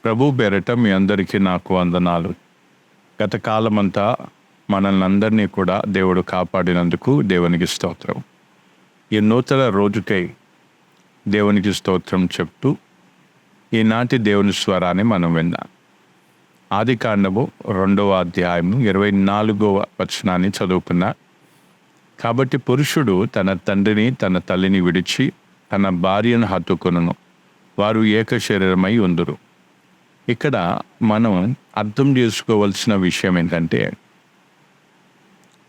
ప్రభు పేరిట మీ అందరికీ నాకు వందనాలు. గత కాలమంతా మనల్ని అందరినీ కూడా దేవుడు కాపాడినందుకు దేవునికి స్తోత్రం. ఈ నూతన రోజుకై దేవునికి స్తోత్రం చెప్తూ ఈనాటి దేవుని స్వరాన్ని మనం విందాం. ఆదికాండము 2వ అధ్యాయము 24వ వచనాన్ని చదువుకున్నా. కాబట్టి పురుషుడు తన తండ్రిని తన తల్లిని విడిచి తన భార్యను హత్తుకొనును, వారు ఏక శరీరమై ఉందురు. ఇక్కడ మనం అర్థం చేసుకోవాల్సిన విషయం ఏంటంటే,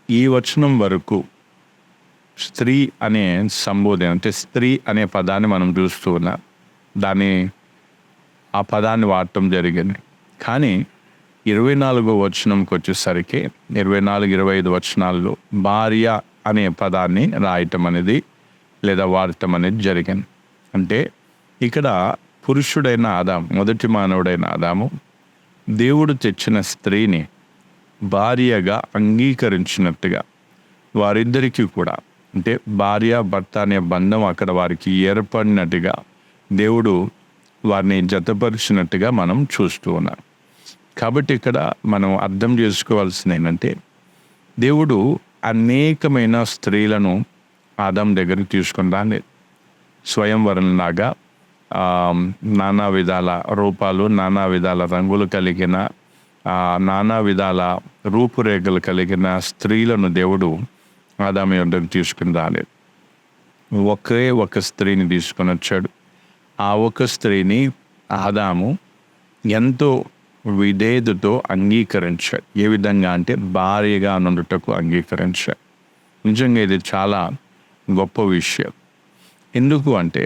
ఈ వచనం వరకు స్త్రీ అనే సంబోధన, అంటే స్త్రీ అనే పదాన్ని మనం చూస్తూ ఉన్నాం. ఆ పదాన్ని వాడటం జరిగింది. కానీ 24వ వచనంకి వచ్చేసరికి 24-25 వచనాల్లో భార్య అనే పదాన్ని రాయటం అనేది లేదా వాడటం అనేది జరిగింది. అంటే ఇక్కడ పురుషుడైన ఆదాము, మొదటి మానవుడైన ఆదాము దేవుడు తెచ్చిన స్త్రీని భార్యగా అంగీకరించినట్టుగా వారిద్దరికీ కూడా, అంటే భార్య భర్త అనే బంధం అక్కడ వారికి ఏర్పడినట్టుగా దేవుడు వారిని జతపరిచినట్టుగా మనం చూస్తూ ఉన్నాం. కాబట్టి ఇక్కడ మనం అర్థం చేసుకోవాల్సింది ఏంటంటే, దేవుడు అనేకమైన స్త్రీలను ఆదాము దగ్గరికి తీసుకుని రాలేదు. స్వయంవరంలాగా నానా విధాల రూపాలు, నానా విధాల రంగులు కలిగిన, నానా విధాల రూపురేఖలు కలిగిన స్త్రీలను దేవుడు ఆదాము యొద్దకు తీసుకుని రాలేదు. ఒకే ఒక స్త్రీని తీసుకొని వచ్చాడు. ఆ ఒక స్త్రీని ఆదాము ఎంతో విధేయతతో అంగీకరించాడు. ఏ విధంగా అంటే భార్యగా నుండుటకు అంగీకరించాడు. నిజంగా ఇది చాలా గొప్ప విషయం. ఎందుకు అంటే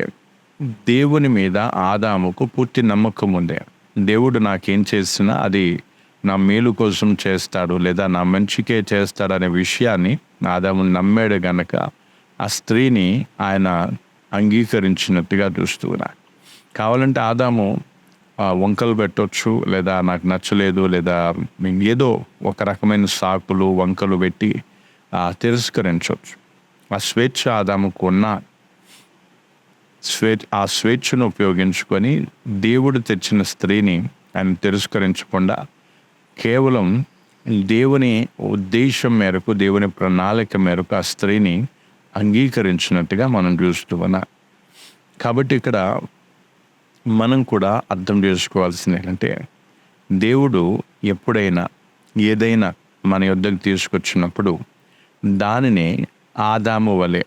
దేవుని మీద ఆదాముకు పూర్తి నమ్మకం ఉండే. దేవుడు నాకేం చేసినా అది నా మేలు కోసం చేస్తాడు, లేదా నా మంచికే చేస్తాడు అనే విషయాన్ని ఆదాము నమ్మాడు గనక ఆ స్త్రీని ఆయన అంగీకరించినట్టుగా చూస్తున్నాడు. కావాలంటే ఆదాము వంకలు పెట్టవచ్చు, లేదా నాకు నచ్చలేదు, లేదా ఏదో ఒక రకమైన సాకులు వంకలు పెట్టి తిరస్కరించవచ్చు. ఆ స్వేచ్ఛ ఆదాముకు ఉన్న ఆ స్వేచ్ఛను ఉపయోగించుకొని దేవుడు తెచ్చిన స్త్రీని ఆయన తిరస్కరించకుండా కేవలం దేవుని ఉద్దేశం మేరకు, దేవుని ప్రణాళిక మేరకు ఆ స్త్రీని అంగీకరించినట్టుగా మనం చూస్తూ ఉన్నాం. కాబట్టి ఇక్కడ మనం కూడా అర్థం చేసుకోవాల్సింది ఏంటంటే, దేవుడు ఎప్పుడైనా ఏదైనా మన యొద్దకు తీసుకొచ్చినప్పుడు దానిని ఆదాము వలె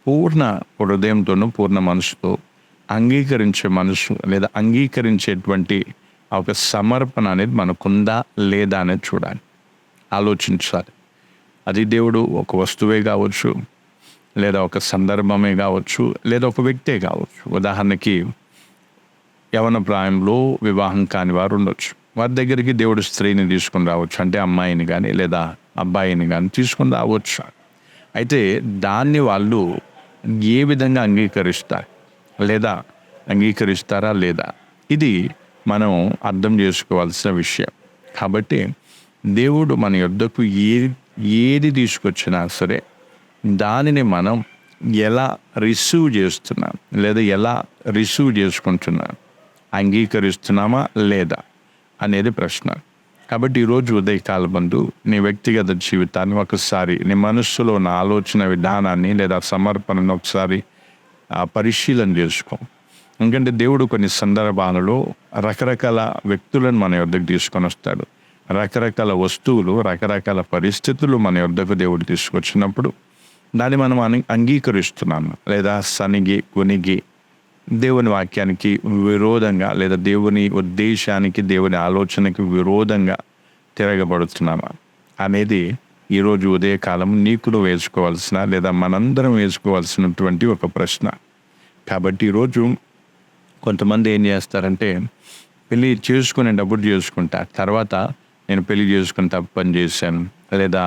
పూర్ణ హృదయంతోనూ పూర్ణ మనసుతో అంగీకరించే మనసు, లేదా అంగీకరించేటువంటి ఒక సమర్పణ అనేది మనకుందా లేదా అనేది చూడాలి, ఆలోచించాలి. అది దేవుడు ఒక వస్తువే కావచ్చు, లేదా ఒక సందర్భమే కావచ్చు, లేదా ఒక వ్యక్తే కావచ్చు. ఉదాహరణకి యవన ప్రాయంలో వివాహం కాని వారు ఉండొచ్చు. వారి దగ్గరికి దేవుడు స్త్రీని తీసుకుని రావచ్చు, అంటే అమ్మాయిని కానీ లేదా అబ్బాయిని కానీ తీసుకుని రావచ్చు. అయితే దాన్ని వాళ్ళు ఏ విధంగా అంగీకరిస్తారు, లేదా అంగీకరిస్తారా లేదా, ఇది మనం అర్థం చేసుకోవాల్సిన విషయం. కాబట్టి దేవుడు మన యొద్దకు ఏది తీసుకొచ్చినా సరే దానిని మనం ఎలా రిసీవ్ చేస్తున్నాం, లేదా ఎలా రిసీవ్ చేసుకుంటున్నాం, అంగీకరిస్తున్నామా లేదా అనేది ప్రశ్న. కాబట్టి ఈరోజు ఉదయకాల బంధు నీ వ్యక్తిగత జీవితాన్ని ఒకసారి, నీ మనస్సులో ఉన్న ఆలోచన విధానాన్ని లేదా సమర్పణను ఒకసారి పరిశీలన చేసుకో. ఎందుకంటే దేవుడు కొన్ని సందర్భాలలో రకరకాల వ్యక్తులను మన యొద్దకు తీసుకొని వస్తాడు. రకరకాల వస్తువులు, రకరకాల పరిస్థితులు మన యొద్దకు దేవుడు తీసుకొచ్చినప్పుడు దాన్ని మనం అంగీకరిస్తున్నాము, లేదా సనిగి కొనిగి దేవుని వాక్యానికి విరోధంగా, లేదా దేవుని ఉద్దేశానికి, దేవుని ఆలోచనకి విరోధంగా తిరగబడుతున్నామా అనేది ఈరోజు ఉదయకాలం నీకు నువ్వు వేసుకోవాల్సిన, లేదా మనందరం వేసుకోవాల్సినటువంటి ఒక ప్రశ్న. కాబట్టి ఈరోజు కొంతమంది ఏం చేస్తారంటే, పెళ్ళి చేసుకునేటప్పుడు చేసుకుంటారు, తర్వాత నేను పెళ్లి చేసుకుని తప్పు పని చేశాను, లేదా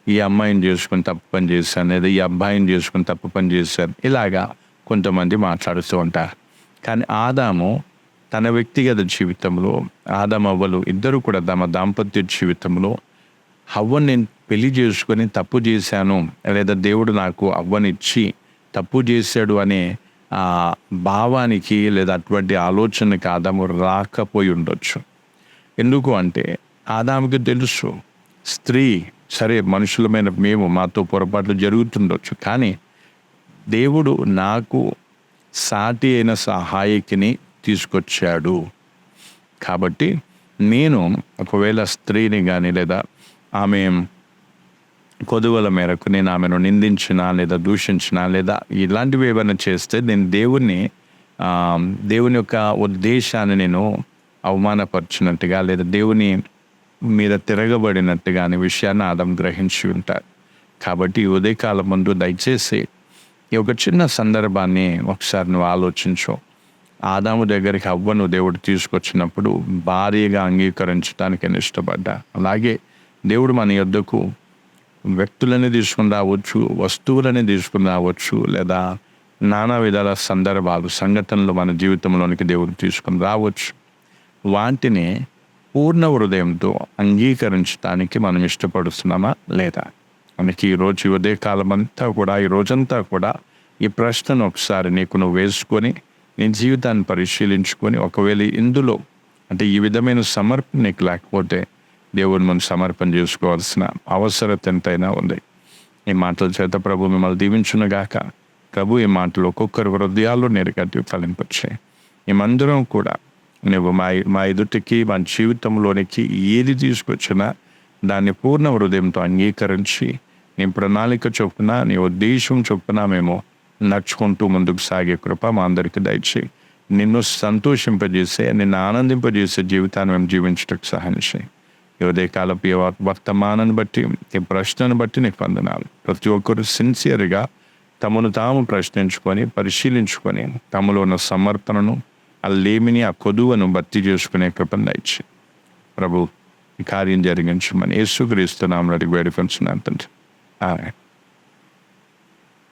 ఈ అమ్మాయిని చేసుకుని తప్పు పని చేశాను, లేదా ఈ అబ్బాయిని చేసుకుని తప్పు పని చేశాను, ఇలాగా కొంతమంది మాట్లాడుతూ ఉంటారు. కానీ ఆదాము తన వ్యక్తిగత జీవితంలో, ఆదాము అవ్వలు ఇద్దరు కూడా తమ దాంపత్య జీవితంలో అవ్వని నేను పెళ్లి చేసుకొని తప్పు చేశాను, లేదా దేవుడు నాకు అవ్వనిచ్చి తప్పు చేశాడు అనే ఆ భావానికి లేదా అటువంటి ఆలోచనకి ఆదాము రాకపోయి ఉండొచ్చు. ఎందుకు అంటే ఆదాముకి తెలుసు, స్త్రీ సరే మనుషులమైన మేము మాతో పొరపాట్లు జరుగుతుండొచ్చు, కానీ దేవుడు నాకు సాటి అయిన సహాయకిని తీసుకొచ్చాడు. కాబట్టి నేను ఒకవేళ స్త్రీని కానీ లేదా ఆమె కొదువల మేరకు నేను ఆమెను నిందించినా లేదా దూషించినా లేదా ఇలాంటివి ఏమైనా చేస్తే నేను దేవుని యొక్క ఉద్దేశాన్ని నేను అవమానపరిచినట్టుగా లేదా దేవుని మీద తిరగబడినట్టుగా అనే విషయాన్ని ఆదాము గ్రహించి ఉంటారు. కాబట్టి ఈ ఉదయకాలం ముందు దయచేసి ఈ ఒక చిన్న సందర్భాన్ని ఒకసారి నువ్వు ఆలోచించు. ఆదాము దగ్గరికి అవ్వను దేవుడు తీసుకొచ్చినప్పుడు భార్యగా అంగీకరించడానికి నేను ఇష్టపడ్డా. అలాగే దేవుడు మన యొద్దకు వ్యక్తులని తీసుకుని రావచ్చు, వస్తువులని తీసుకుని రావచ్చు, లేదా నానా విధాల సందర్భాలు సంఘటనలు మన జీవితంలోనికి దేవుడు తీసుకుని రావచ్చు. వాటిని పూర్ణ హృదయంతో అంగీకరించడానికి మనం ఇష్టపడుతున్నామా లేదా? మనకి ఈరోజు ఉదయకాలం అంతా కూడా ఈ రోజంతా కూడా ఈ ప్రశ్నను ఒకసారి నీకు నువ్వు వేసుకొని నీ జీవితాన్ని పరిశీలించుకొని, ఒకవేళ ఇందులో అంటే ఈ విధమైన సమర్పణ నీకు లేకపోతే దేవుని మనం సమర్పణ చేసుకోవాల్సిన అవసరత ఎంతైనా ఉంది. ఈ మాటల చేత ప్రభు మిమ్మల్ని దీవించునుగాక. ప్రభు ఈ మాటలు ఒక్కొక్కరి హృదయాల్లో నేరుగట్టి ఫలింపచ్చాయి. మేమందరం కూడా నువ్వు మా ఎదుటికి మా జీవితంలోనికి ఏది తీసుకొచ్చినా దాన్ని పూర్ణ హృదయంతో అంగీకరించి నీ ప్రణాళిక చొప్పున నీ ఉద్దేశం చొప్పున మేము నడుచుకుంటూ ముందుకు సాగే కృప మా అందరికీ దయచేయి. నిన్ను సంతోషింపజేసే, నిన్ను ఆనందింపజేసే జీవితాన్ని మేము జీవించటకు సహాయం చేయి. ఈ ఉదయకాలపు వర్తమానాన్ని బట్టి, ఈ ప్రశ్నను బట్టి నీకు వందనాలు. ప్రతి ఒక్కరు సిన్సియర్గా తమను తాము ప్రశ్నించుకొని పరిశీలించుకొని తమలో ఉన్న సమర్పణను, ఆ లేమిని, ఆ కొదువను భర్తీ చేసుకునే కృపను దయచేయి. ప్రభు ఈ కార్యం జరిగించమని యేసుక్రీస్తు నామములో అడిగి వేడుకొంచున్నాను తండ్రి. ఆమేన్.